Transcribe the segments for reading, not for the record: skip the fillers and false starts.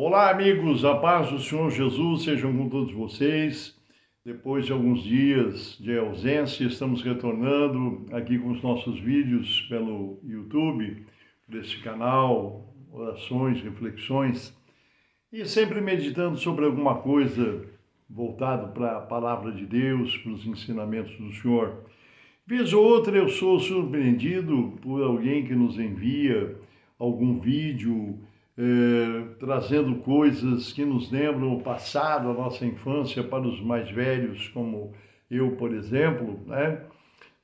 Olá, amigos, a paz do Senhor Jesus sejam com todos vocês. Depois de alguns dias de ausência, estamos retornando aqui com os nossos vídeos pelo YouTube, por este canal, orações, reflexões, e sempre meditando sobre alguma coisa voltado para a palavra de Deus, para os ensinamentos do Senhor. Vez ou outra eu sou surpreendido por alguém que nos envia algum vídeo trazendo coisas que nos lembram o passado, a nossa infância, para os mais velhos, como eu, por exemplo, né?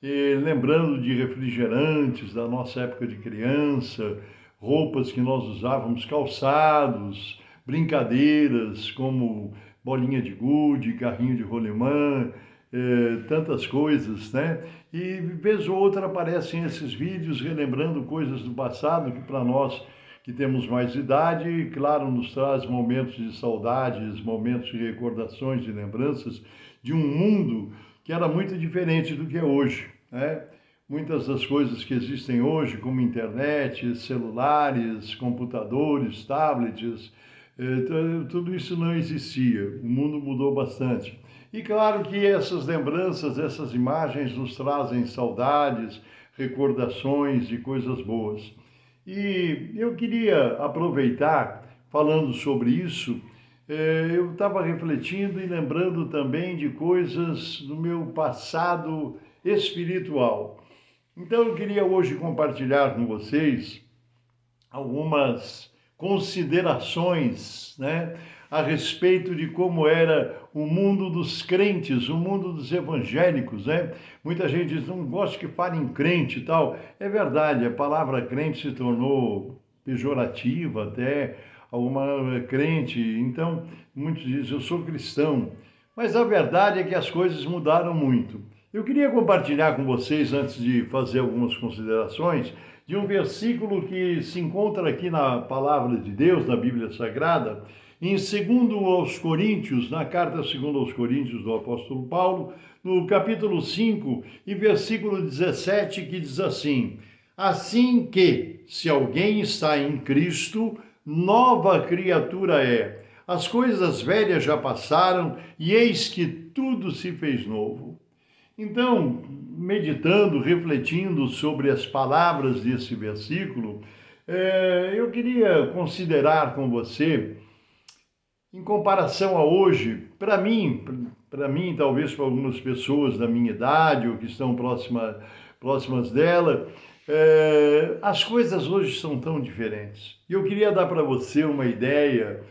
E lembrando de refrigerantes da nossa época de criança, roupas que nós usávamos, calçados, brincadeiras como bolinha de gude, carrinho de rolemã, tantas coisas, né? E vez ou outra aparecem esses vídeos relembrando coisas do passado que para nós que temos mais idade, claro, nos traz momentos de saudades, momentos de recordações, de lembranças de um mundo que era muito diferente do que é hoje, né? Muitas das coisas que existem hoje, como internet, celulares, computadores, tablets, tudo isso não existia. O mundo mudou bastante. E claro que essas lembranças, essas imagens nos trazem saudades, recordações de coisas boas. E eu queria aproveitar, falando sobre isso, eu estava refletindo e lembrando também de coisas do meu passado espiritual. Então eu queria hoje compartilhar com vocês algumas considerações, né, a respeito de como era o mundo dos crentes, o mundo dos evangélicos, né? Muita gente diz, não gosto que fale em crente e tal. É verdade, a palavra crente se tornou pejorativa até, alguma crente, então muitos dizem, eu sou cristão. Mas a verdade é que as coisas mudaram muito. Eu queria compartilhar com vocês, antes de fazer algumas considerações, de um versículo que se encontra aqui na palavra de Deus, na Bíblia Sagrada, em 2 Coríntios, na carta 2 Coríntios do apóstolo Paulo, no capítulo 5 e versículo 17, que diz assim: assim que, se alguém está em Cristo, nova criatura é. As coisas velhas já passaram e eis que tudo se fez novo. Então, meditando, refletindo sobre as palavras desse versículo, eu queria considerar com você, em comparação a hoje, para mim, talvez para algumas pessoas da minha idade ou que estão próximas dela, as coisas hoje são tão diferentes. E eu queria dar para você uma ideia,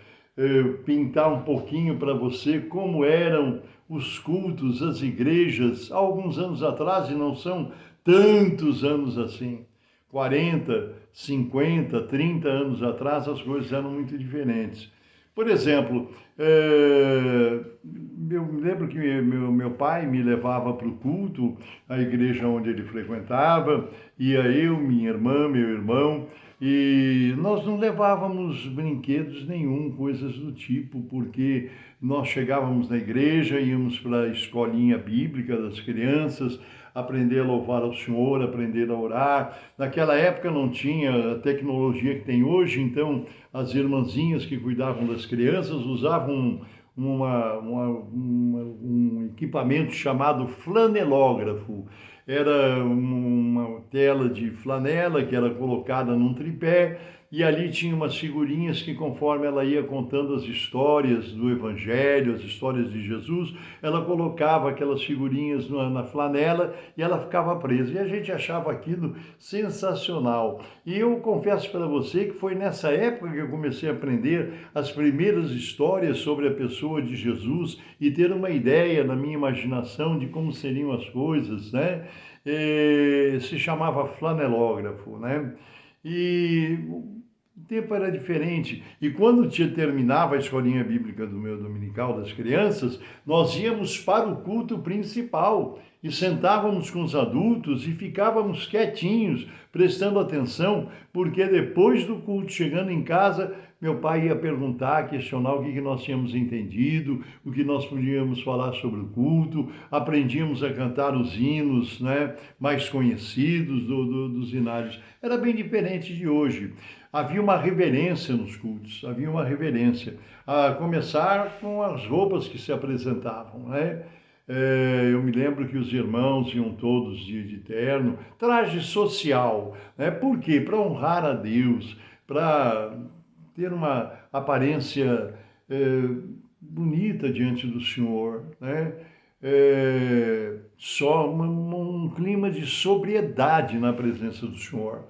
pintar um pouquinho para você como eram os cultos, as igrejas, há alguns anos atrás, e não são tantos anos assim, 40, 50, 30 anos atrás, as coisas eram muito diferentes. Por exemplo, eu me lembro que meu pai me levava para o culto, a igreja onde ele frequentava, ia eu, minha irmã, meu irmão, e nós não levávamos brinquedos nenhum, coisas do tipo, porque nós chegávamos na igreja, íamos para a escolinha bíblica das crianças, aprender a louvar ao Senhor, aprender a orar. Naquela época não tinha a tecnologia que tem hoje, então as irmãzinhas que cuidavam das crianças usavam um equipamento chamado flanelógrafo. Era uma tela de flanela que era colocada num tripé e ali tinha umas figurinhas que, conforme ela ia contando as histórias do Evangelho, as histórias de Jesus, ela colocava aquelas figurinhas na flanela e ela ficava presa. E a gente achava aquilo sensacional. E eu confesso para você que foi nessa época que eu comecei a aprender as primeiras histórias sobre a pessoa de Jesus e ter uma ideia na minha imaginação de como seriam as coisas, né? Se chamava flanelógrafo, né? E o tempo era diferente. E quando terminava a escolinha bíblica do meu dominical das crianças, nós íamos para o culto principal e sentávamos com os adultos e ficávamos quietinhos, prestando atenção, porque depois do culto, chegando em casa, meu pai ia perguntar, questionar o que nós tínhamos entendido, o que nós podíamos falar sobre o culto, aprendíamos a cantar os hinos, né, mais conhecidos dos hinários. Era bem diferente de hoje. Havia uma reverência nos cultos, havia uma reverência. A começar com as roupas que se apresentavam, né? Eu me lembro que os irmãos iam todos de terno, traje social, né? Por quê? Para honrar a Deus, para ter uma aparência bonita diante do Senhor, né? Só um clima de sobriedade na presença do Senhor.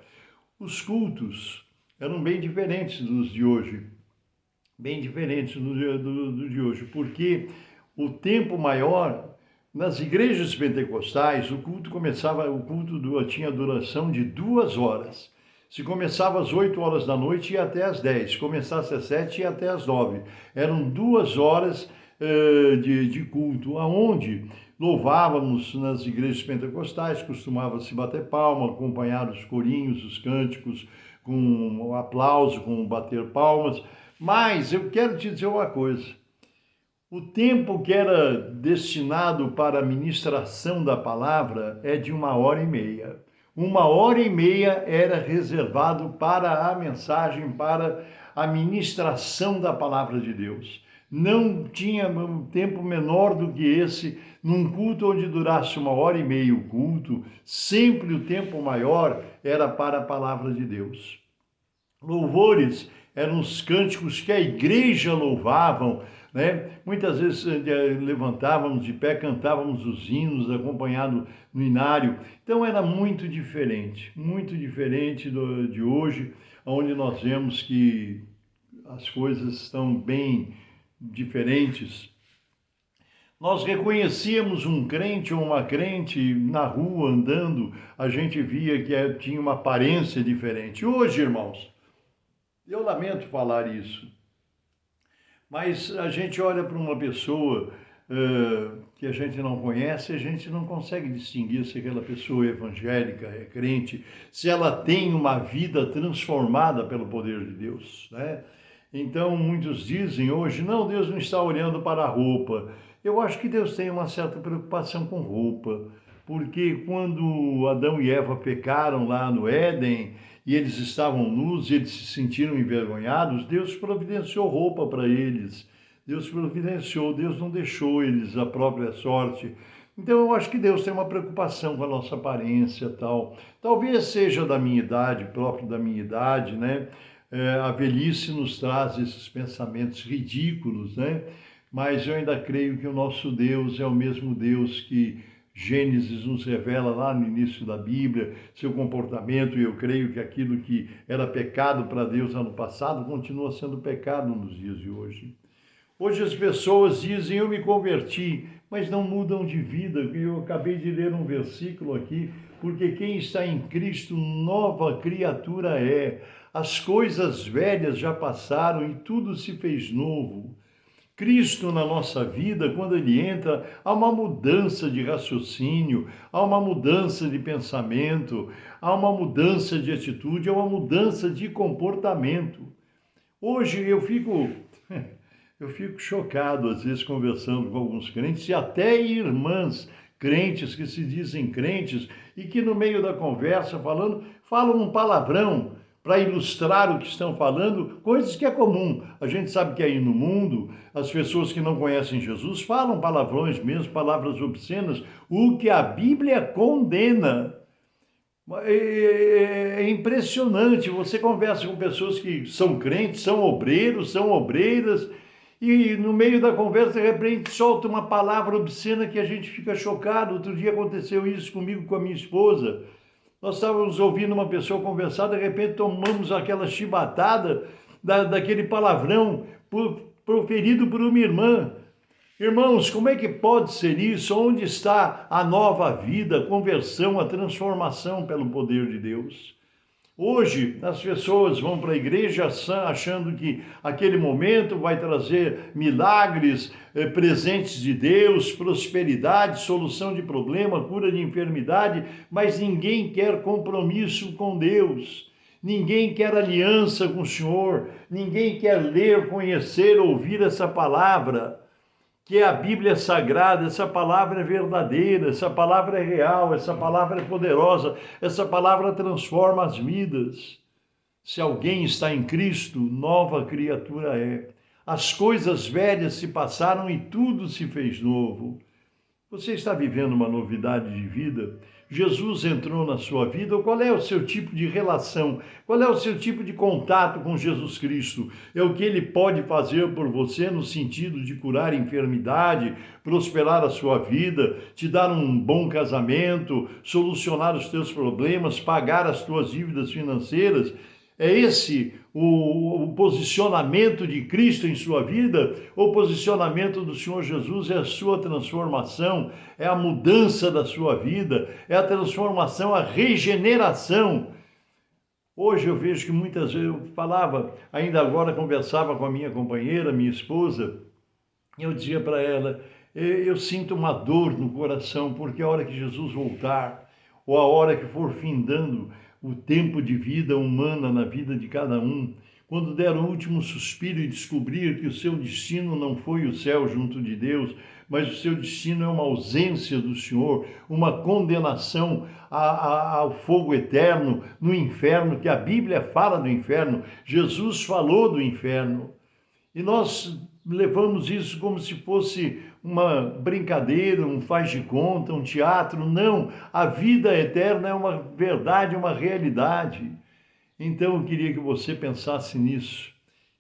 Os cultos eram bem diferentes dos de hoje, bem diferentes do de hoje, porque o tempo maior, nas igrejas pentecostais, o culto tinha duração de 2 horas. Se começava às 8 horas da noite, ia até às 10. Se começasse às 7, ia até às 9. Eram 2 horas de culto, aonde louvávamos nas igrejas pentecostais, costumava-se bater palma, acompanhar os corinhos, os cânticos, com um aplauso, com bater palmas. Mas eu quero te dizer uma coisa. O tempo que era destinado para a ministração da palavra é de 1 hora e meia. 1 hora e meia era reservado para a mensagem, para a ministração da palavra de Deus. Não tinha um tempo menor do que esse, num culto onde durasse 1 hora e meia o culto, sempre o tempo maior era para a palavra de Deus. Louvores eram os cânticos que a igreja louvavam, né? Muitas vezes levantávamos de pé, cantávamos os hinos, acompanhado no inário. Então era muito diferente de hoje, onde nós vemos que as coisas estão bem diferentes. Nós reconhecíamos um crente ou uma crente na rua andando, a gente via que tinha uma aparência diferente. Hoje, irmãos, eu lamento falar isso, mas a gente olha para uma pessoa que a gente não conhece, a gente não consegue distinguir se aquela pessoa é evangélica, é crente, se ela tem uma vida transformada pelo poder de Deus, né? Então, muitos dizem hoje, não, Deus não está olhando para a roupa. Eu acho que Deus tem uma certa preocupação com roupa, porque quando Adão e Eva pecaram lá no Éden, e eles estavam nus, e eles se sentiram envergonhados, Deus providenciou roupa para eles. Deus providenciou, Deus não deixou eles à própria sorte. Então eu acho que Deus tem uma preocupação com a nossa aparência e tal. Talvez seja da minha idade, próprio da minha idade, né? A velhice nos traz esses pensamentos ridículos, né? Mas eu ainda creio que o nosso Deus é o mesmo Deus que Gênesis nos revela lá no início da Bíblia, seu comportamento, e eu creio que aquilo que era pecado para Deus ano passado continua sendo pecado nos dias de hoje. Hoje as pessoas dizem, eu me converti, mas não mudam de vida. Eu acabei de ler um versículo aqui, porque quem está em Cristo, nova criatura é. As coisas velhas já passaram e tudo se fez novo. Cristo na nossa vida, quando ele entra, há uma mudança de raciocínio, há uma mudança de pensamento, há uma mudança de atitude, há uma mudança de comportamento. Hoje eu fico chocado, às vezes, conversando com alguns crentes e até irmãs crentes que se dizem crentes e que no meio da conversa falam um palavrão para ilustrar o que estão falando, coisas que é comum. A gente sabe que aí no mundo, as pessoas que não conhecem Jesus falam palavrões mesmo, palavras obscenas, o que a Bíblia condena. É impressionante, você conversa com pessoas que são crentes, são obreiros, são obreiras, e no meio da conversa, de repente, solta uma palavra obscena que a gente fica chocado. Outro dia aconteceu isso comigo, com a minha esposa. Nós estávamos ouvindo uma pessoa conversar, de repente tomamos aquela chibatada daquele palavrão proferido por uma irmã. Irmãos, como é que pode ser isso? Onde está a nova vida, a conversão, a transformação pelo poder de Deus? Hoje, as pessoas vão para a igreja achando que aquele momento vai trazer milagres, presentes de Deus, prosperidade, solução de problema, cura de enfermidade, mas ninguém quer compromisso com Deus. Ninguém quer aliança com o Senhor. Ninguém quer ler, conhecer, ouvir essa palavra, que é a Bíblia Sagrada. Essa palavra é verdadeira, essa palavra é real, essa palavra é poderosa, essa palavra transforma as vidas. Se alguém está em Cristo, nova criatura é. As coisas velhas se passaram e tudo se fez novo. Você está vivendo uma novidade de vida? Jesus entrou na sua vida? Qual é o seu tipo de relação? Qual é o seu tipo de contato com Jesus Cristo? É o que ele pode fazer por você no sentido de curar enfermidade, prosperar a sua vida, te dar um bom casamento, solucionar os teus problemas, pagar as tuas dívidas financeiras? É esse o posicionamento de Cristo em sua vida? O posicionamento do Senhor Jesus é a sua transformação, é a mudança da sua vida, é a transformação, a regeneração. Hoje eu vejo que muitas vezes, eu falava, ainda agora conversava com a minha companheira, minha esposa, e eu dizia para ela, eu sinto uma dor no coração, porque a hora que Jesus voltar, ou a hora que for findando o tempo de vida humana na vida de cada um, quando der o último suspiro e descobrir que o seu destino não foi o céu junto de Deus, mas o seu destino é uma ausência do Senhor, uma condenação ao fogo eterno, no inferno, que a Bíblia fala do inferno, Jesus falou do inferno. E nós levamos isso como se fosse uma brincadeira, um faz de conta, um teatro. Não, a vida eterna é uma verdade, uma realidade. Então eu queria que você pensasse nisso.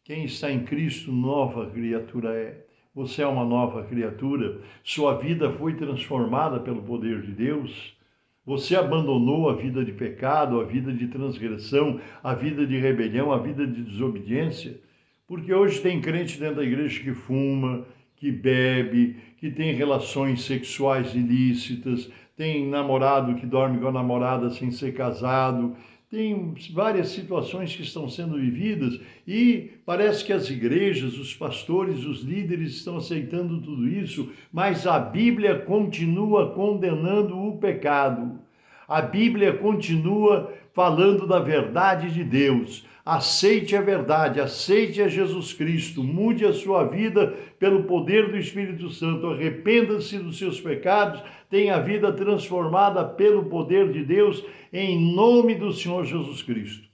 Quem está em Cristo, nova criatura é. Você é uma nova criatura, sua vida foi transformada pelo poder de Deus. Você abandonou a vida de pecado, a vida de transgressão, a vida de rebelião, a vida de desobediência. Porque hoje tem crente dentro da igreja que fuma, que bebe, que tem relações sexuais ilícitas, tem namorado que dorme com a namorada sem ser casado, tem várias situações que estão sendo vividas e parece que as igrejas, os pastores, os líderes estão aceitando tudo isso, mas a Bíblia continua condenando o pecado. A Bíblia continua falando da verdade de Deus. Aceite a verdade, aceite a Jesus Cristo, mude a sua vida pelo poder do Espírito Santo, arrependa-se dos seus pecados, tenha a vida transformada pelo poder de Deus, em nome do Senhor Jesus Cristo.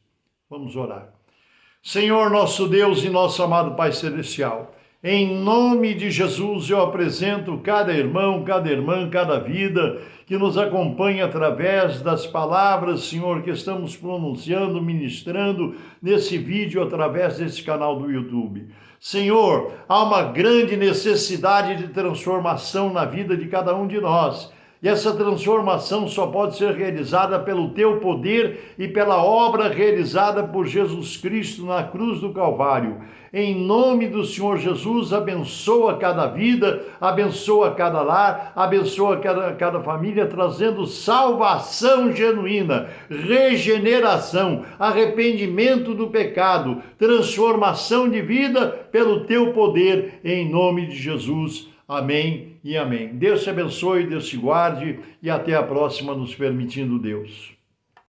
Vamos orar. Senhor nosso Deus e nosso amado Pai Celestial, em nome de Jesus eu apresento cada irmão, cada irmã, cada vida que nos acompanha através das palavras, Senhor, que estamos pronunciando, ministrando nesse vídeo através desse canal do YouTube. Senhor, há uma grande necessidade de transformação na vida de cada um de nós. E essa transformação só pode ser realizada pelo teu poder e pela obra realizada por Jesus Cristo na cruz do Calvário. Em nome do Senhor Jesus, abençoa cada vida, abençoa cada lar, abençoa cada família, trazendo salvação genuína, regeneração, arrependimento do pecado, transformação de vida pelo teu poder, em nome de Jesus. Amém e amém. Deus te abençoe, Deus te guarde e até a próxima, nos permitindo Deus.